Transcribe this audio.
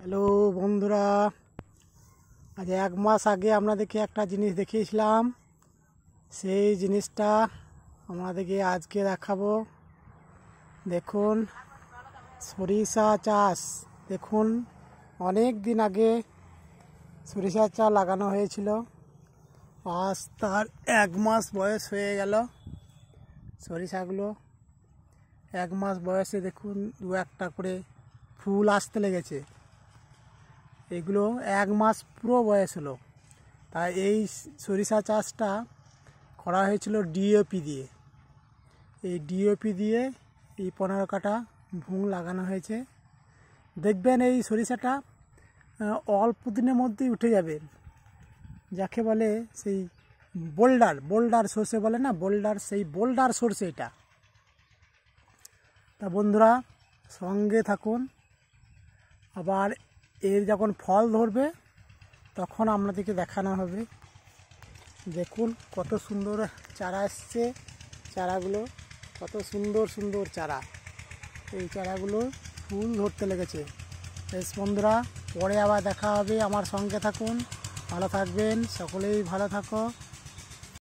Hello বন্ধুরা, আজ এক মাস আগে আপনাদেরকে একটা জিনিস দেখিয়েছিলাম। সেই জিনিসটা আপনাদেরকে আজকে দেখাবো। দেখুন, সরিষা চাষ। দেখুন, অনেক দিন আগে সরিষা চাষ লাগানো হয়েছিল। আজ তার এক মাস বয়স হয়ে গেল। সরিষাগুলো এক মাস বয়সে দেখুন দু একটা করে ফুল আসতে লেগেছে। এগুলো এক মাস পুরো বয়স হলো। তাই এই সরিষা চাষটা করা হয়েছিল ডিএপি দিয়ে। এই ডিএপি দিয়ে এই 15 কাঠা ভুঁই লাগানো হয়েছে। দেখবেন এই সরিষাটা অল্প দিনের মধ্যেই উঠে যাবে। যাকে বলে সেই বোল্ডার সর্ষে বলে না, সেই বোল্ডার সর্ষে এটা। তা বন্ধুরা, সঙ্গে থাকুন। আবার এর যখন ফল ধরবে তখন আপনাদেরকে দেখানো হবে। দেখুন কত সুন্দর চারা এসছে। চারাগুলো কত সুন্দর সুন্দর চারা। এই চারাগুলো ফুল ধরতে লেগেছে। বেশ বন্ধুরা, পরে আবার দেখা হবে। আমার সঙ্গে থাকুন, ভালো থাকবেন, সকলেই ভালো থাকো।